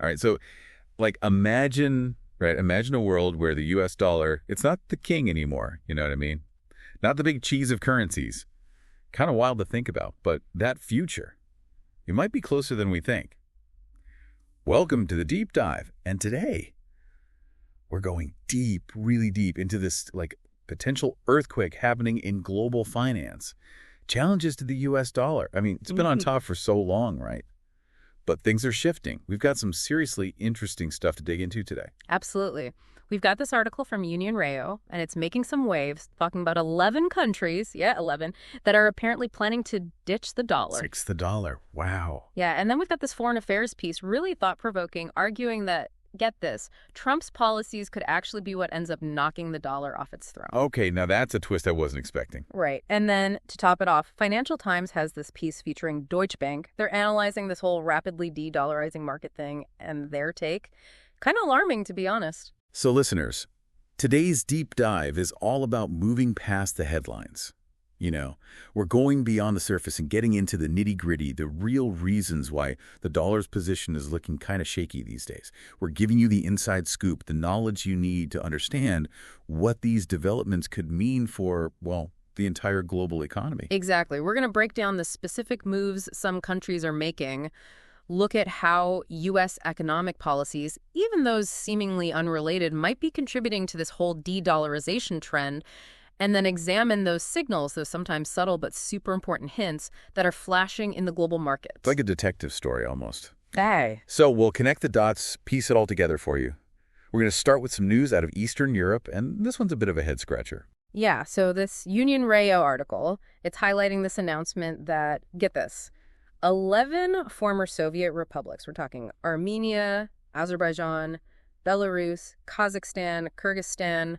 All right, so like imagine, right, imagine a world where the US dollar, it's not the king anymore, you know what I mean? Not the big cheese of currencies. Kind of wild to think about, but that future, it might be closer than we think. Welcome to the Deep Dive, and today we're going deep, really deep into this like potential earthquake happening in global finance. Challenges to the US dollar. I mean, it's been on top for so long, right? But things are shifting. We've got some seriously interesting stuff to dig into today. Absolutely. We've got this article from Union Rayo, and it's making some waves, talking about 11 countries, 11, that are apparently planning to ditch the dollar. Ditch the dollar. Wow. Yeah, and then we've got this foreign affairs piece, really thought-provoking, arguing that, get this, Trump's policies could actually be what ends up knocking the dollar off its throne. Okay, now that's a twist I wasn't expecting. Right. And then to top it off, Financial Times has this piece featuring Deutsche Bank. They're analyzing this whole rapidly de-dollarizing market thing and their take. Kind of alarming, to be honest. So listeners, today's deep dive is all about moving past the headlines. You know, we're going beyond the surface and getting into the nitty-gritty, the real reasons why the dollar's position is looking kind of shaky these days. We're giving you the inside scoop, the knowledge you need to understand what these developments could mean for, well, the entire global economy. Exactly. We're going to break down the specific moves some countries are making, look at how U.S. economic policies, even those seemingly unrelated, might be contributing to this whole de-dollarization trend, and then examine those signals, those sometimes subtle but super important hints that are flashing in the global markets. It's like a detective story almost. Hey. So we'll connect the dots, piece it all together for you. We're going to start with some news out of Eastern Europe, and this one's a bit of a head-scratcher. Yeah, so this Union Rayo article, it's highlighting this announcement that, get this, 11 former Soviet republics, we're talking Armenia, Azerbaijan, Belarus, Kazakhstan, Kyrgyzstan,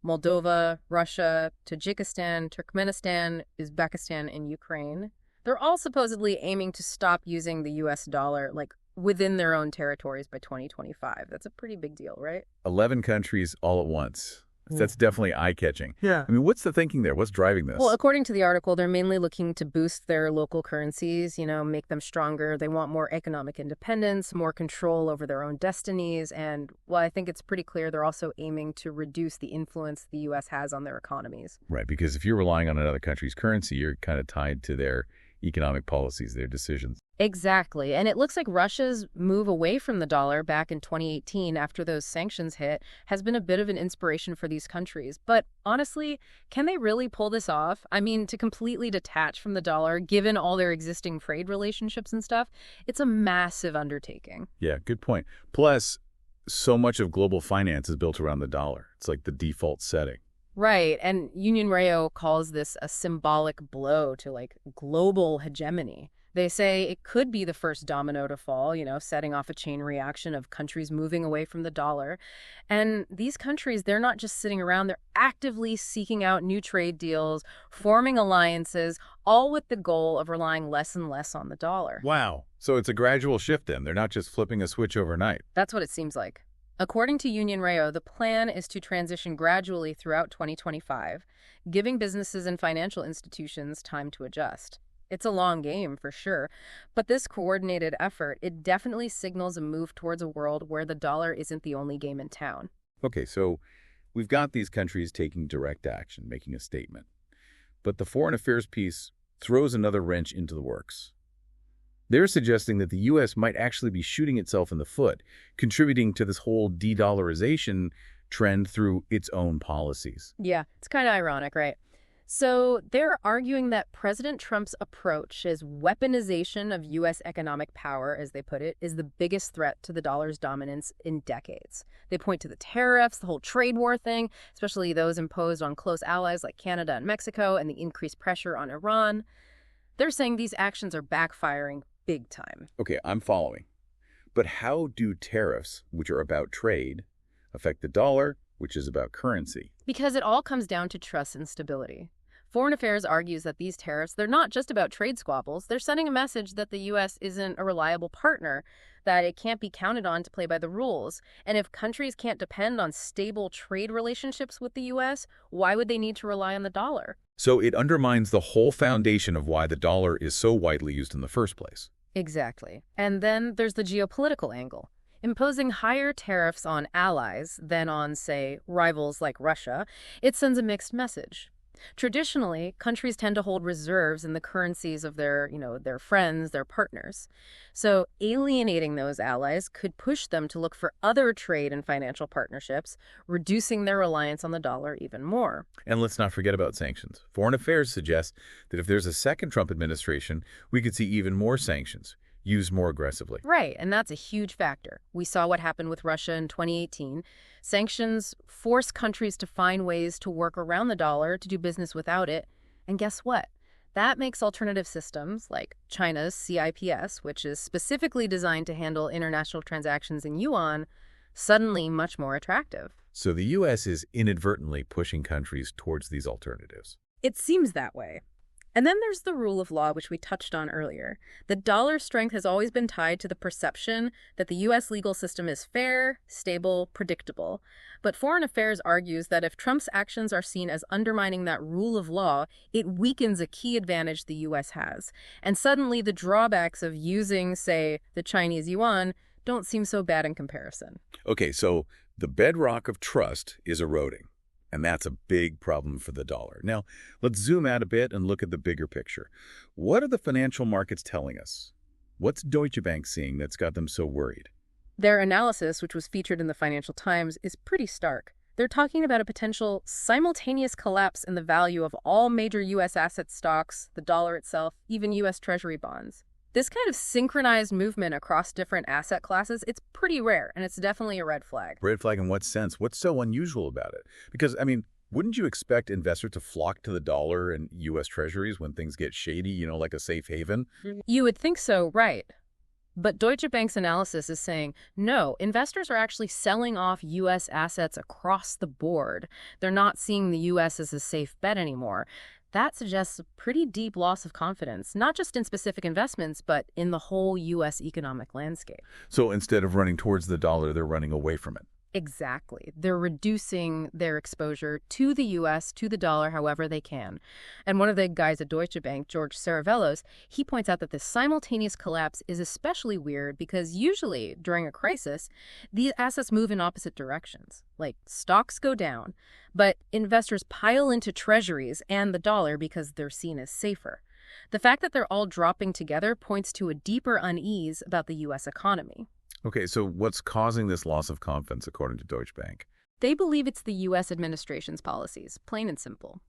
Moldova, Russia, Tajikistan, Turkmenistan, Uzbekistan, and Ukraine. They're all supposedly aiming to stop using the US dollar, like, within their own territories by 2025. That's a pretty big deal, right? 11 countries all at once. That's definitely eye-catching. Yeah. I mean, what's the thinking there? What's driving this? Well, according to the article, they're mainly looking to boost their local currencies, make them stronger. They want more economic independence, more control over their own destinies. And, well, I think it's pretty clear they're also aiming to reduce the influence the U.S. has on their economies. Right, because if you're relying on another country's currency, you're kind of tied to their economic policies, their decisions. Exactly. And it looks like Russia's move away from the dollar back in 2018 after those sanctions hit has been a bit of an inspiration for these countries. But honestly, can they really pull this off? I mean, to completely detach from the dollar, given all their existing trade relationships and stuff, it's a massive undertaking. Yeah, good point. Plus, so much of global finance is built around the dollar. It's like the default setting. Right. And Union Rayo calls this a symbolic blow to, global hegemony. They say it could be the first domino to fall, setting off a chain reaction of countries moving away from the dollar. And these countries, they're not just sitting around, they're actively seeking out new trade deals, forming alliances, all with the goal of relying less and less on the dollar. Wow. So it's a gradual shift then. They're not just flipping a switch overnight. That's what it seems like. According to Union Rayo, the plan is to transition gradually throughout 2025, giving businesses and financial institutions time to adjust. It's a long game, for sure, but this coordinated effort, it definitely signals a move towards a world where the dollar isn't the only game in town. Okay, so we've got these countries taking direct action, making a statement. But the foreign affairs piece throws another wrench into the works. They're suggesting that the U.S. might actually be shooting itself in the foot, contributing to this whole de-dollarization trend through its own policies. Yeah, it's kind of ironic, right? So they're arguing that President Trump's approach as weaponization of U.S. economic power, as they put it, is the biggest threat to the dollar's dominance in decades. They point to the tariffs, the whole trade war thing, especially those imposed on close allies like Canada and Mexico, and the increased pressure on Iran. They're saying these actions are backfiring big time. Okay, I'm following. But how do tariffs, which are about trade, affect the dollar, which is about currency? Because it all comes down to trust and stability. Foreign Affairs argues that these tariffs, they're not just about trade squabbles. They're sending a message that the U.S. isn't a reliable partner, that it can't be counted on to play by the rules. And if countries can't depend on stable trade relationships with the U.S., why would they need to rely on the dollar? So it undermines the whole foundation of why the dollar is so widely used in the first place. Exactly. And then there's the geopolitical angle. Imposing higher tariffs on allies than on, say, rivals like Russia, it sends a mixed message. Traditionally, countries tend to hold reserves in the currencies of their friends, their partners. So alienating those allies could push them to look for other trade and financial partnerships, reducing their reliance on the dollar even more. And let's not forget about sanctions. Foreign Affairs suggests that if there's a second Trump administration, we could see even more sanctions, used more aggressively. Right, and that's a huge factor. We saw what happened with Russia in 2018. Sanctions force countries to find ways to work around the dollar to do business without it. And guess what? That makes alternative systems like China's CIPS, which is specifically designed to handle international transactions in yuan, suddenly much more attractive. So the U.S. is inadvertently pushing countries towards these alternatives. It seems that way. And then there's the rule of law, which we touched on earlier. The dollar's strength has always been tied to the perception that the U.S. legal system is fair, stable, predictable. But Foreign Affairs argues that if Trump's actions are seen as undermining that rule of law, it weakens a key advantage the U.S. has. And suddenly the drawbacks of using, say, the Chinese yuan don't seem so bad in comparison. Okay, so the bedrock of trust is eroding. And that's a big problem for the dollar. Now, let's zoom out a bit and look at the bigger picture. What are the financial markets telling us? What's Deutsche Bank seeing that's got them so worried? Their analysis, which was featured in the Financial Times, is pretty stark. They're talking about a potential simultaneous collapse in the value of all major U.S. asset stocks, the dollar itself, even U.S. Treasury bonds. This kind of synchronized movement across different asset classes, it's pretty rare, and it's definitely a red flag. Red flag in what sense? What's so unusual about it? Because, wouldn't you expect investors to flock to the dollar and U.S. Treasuries when things get shady, like a safe haven? You would think so, right? But Deutsche Bank's analysis is saying, no, investors are actually selling off U.S. assets across the board. They're not seeing the U.S. as a safe bet anymore. That suggests a pretty deep loss of confidence, not just in specific investments, but in the whole U.S. economic landscape. So instead of running towards the dollar, they're running away from it. Exactly. They're reducing their exposure to the U.S., to the dollar, however they can. And one of the guys at Deutsche Bank, George Saravelos, he points out that this simultaneous collapse is especially weird because usually during a crisis, these assets move in opposite directions. Like stocks go down, but investors pile into treasuries and the dollar because they're seen as safer. The fact that they're all dropping together points to a deeper unease about the U.S. economy. Okay, so what's causing this loss of confidence, according to Deutsche Bank? They believe it's the U.S. administration's policies, plain and simple.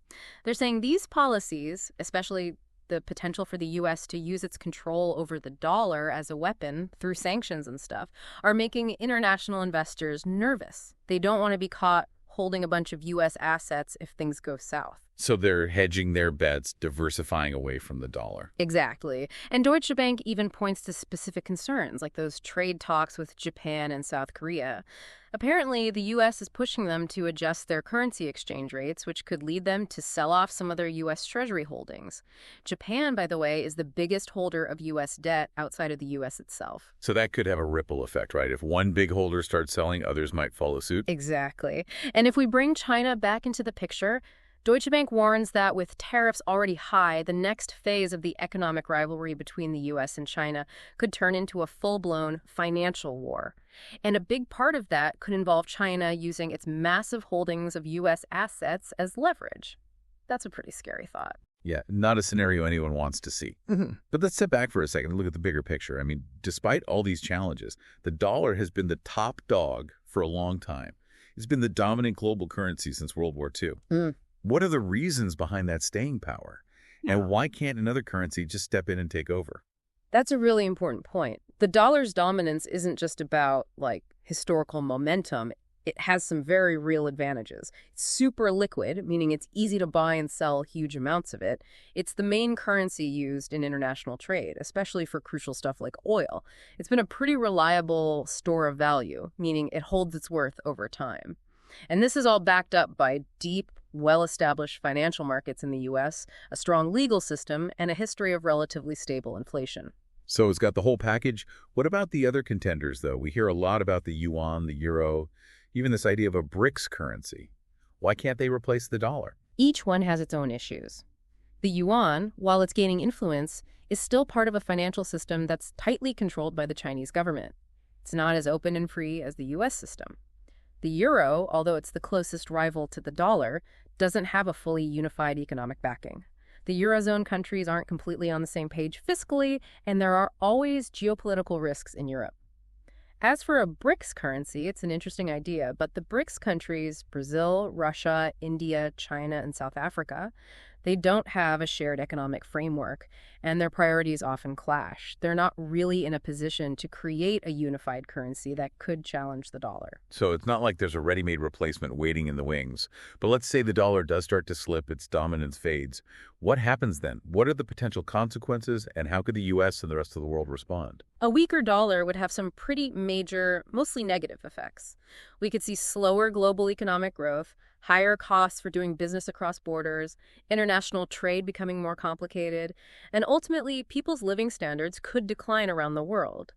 They're saying these policies, especially the potential for the U.S. to use its control over the dollar as a weapon through sanctions and stuff, are making international investors nervous. They don't want to be caught holding a bunch of U.S. assets if things go south. So they're hedging their bets, diversifying away from the dollar. Exactly. And Deutsche Bank even points to specific concerns, like those trade talks with Japan and South Korea. Apparently, the U.S. is pushing them to adjust their currency exchange rates, which could lead them to sell off some of their U.S. Treasury holdings. Japan, by the way, is the biggest holder of U.S. debt outside of the U.S. itself. So that could have a ripple effect, right? If one big holder starts selling, others might follow suit. Exactly. And if we bring China back into the picture, Deutsche Bank warns that with tariffs already high, the next phase of the economic rivalry between the U.S. and China could turn into a full-blown financial war. And a big part of that could involve China using its massive holdings of U.S. assets as leverage. That's a pretty scary thought. Yeah, not a scenario anyone wants to see. But let's step back for a second and look at the bigger picture. Despite all these challenges, the dollar has been the top dog for a long time. It's been the dominant global currency since World War II. What are the reasons behind that staying power? And why can't another currency just step in and take over? That's a really important point. The dollar's dominance isn't just about, historical momentum. It has some very real advantages. It's super liquid, meaning it's easy to buy and sell huge amounts of it. It's the main currency used in international trade, especially for crucial stuff like oil. It's been a pretty reliable store of value, meaning it holds its worth over time. And this is all backed up by deep, well-established financial markets in the U.S., a strong legal system, and a history of relatively stable inflation. So it's got the whole package. What about the other contenders, though? We hear a lot about the yuan, the euro, even this idea of a BRICS currency. Why can't they replace the dollar? Each one has its own issues. The yuan, while it's gaining influence, is still part of a financial system that's tightly controlled by the Chinese government. It's not as open and free as the U.S. system. The euro, although it's the closest rival to the dollar, doesn't have a fully unified economic backing. The Eurozone countries aren't completely on the same page fiscally, and there are always geopolitical risks in Europe. As for a BRICS currency, it's an interesting idea, but the BRICS countries, Brazil, Russia, India, China, and South Africa, they don't have a shared economic framework, and their priorities often clash. They're not really in a position to create a unified currency that could challenge the dollar. So it's not like there's a ready-made replacement waiting in the wings. But let's say the dollar does start to slip, its dominance fades. What happens then? What are the potential consequences, and how could the U.S. and the rest of the world respond? A weaker dollar would have some pretty major, mostly negative effects. We could see slower global economic growth, higher costs for doing business across borders, international trade becoming more complicated, and ultimately, people's living standards could decline around the world.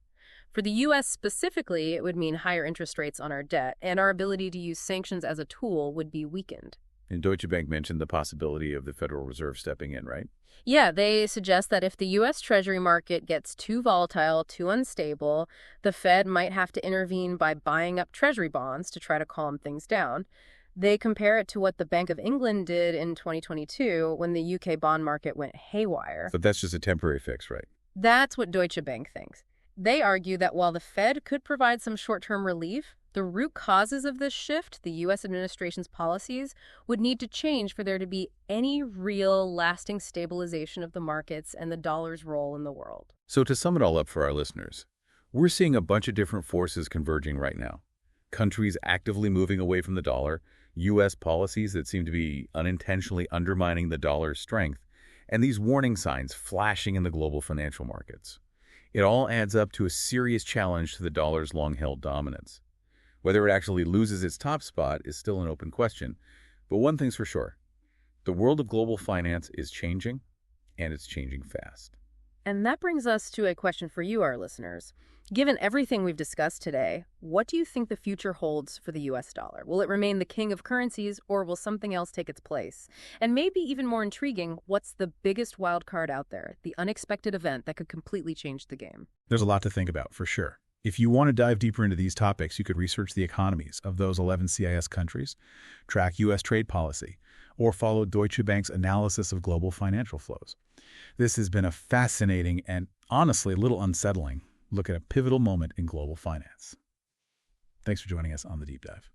For the U.S. specifically, it would mean higher interest rates on our debt, and our ability to use sanctions as a tool would be weakened. And Deutsche Bank mentioned the possibility of the Federal Reserve stepping in, right? Yeah, they suggest that if the U.S. Treasury market gets too volatile, too unstable, the Fed might have to intervene by buying up Treasury bonds to try to calm things down. They compare it to what the Bank of England did in 2022 when the UK bond market went haywire. But that's just a temporary fix, right? That's what Deutsche Bank thinks. They argue that while the Fed could provide some short-term relief, the root causes of this shift, the U.S. administration's policies, would need to change for there to be any real lasting stabilization of the markets and the dollar's role in the world. So to sum it all up for our listeners, we're seeing a bunch of different forces converging right now. Countries actively moving away from the dollar, U.S. policies that seem to be unintentionally undermining the dollar's strength, and these warning signs flashing in the global financial markets. It all adds up to a serious challenge to the dollar's long-held dominance. Whether it actually loses its top spot is still an open question, but one thing's for sure. The world of global finance is changing, and it's changing fast. And that brings us to a question for you, our listeners. Given everything we've discussed today, what do you think the future holds for the U.S. dollar? Will it remain the king of currencies, or will something else take its place? And maybe even more intriguing, what's the biggest wild card out there, the unexpected event that could completely change the game? There's a lot to think about, for sure. If you want to dive deeper into these topics, you could research the economies of those 11 CIS countries, track U.S. trade policy, or follow Deutsche Bank's analysis of global financial flows. This has been a fascinating and, honestly, a little unsettling look at a pivotal moment in global finance. Thanks for joining us on The Deep Dive.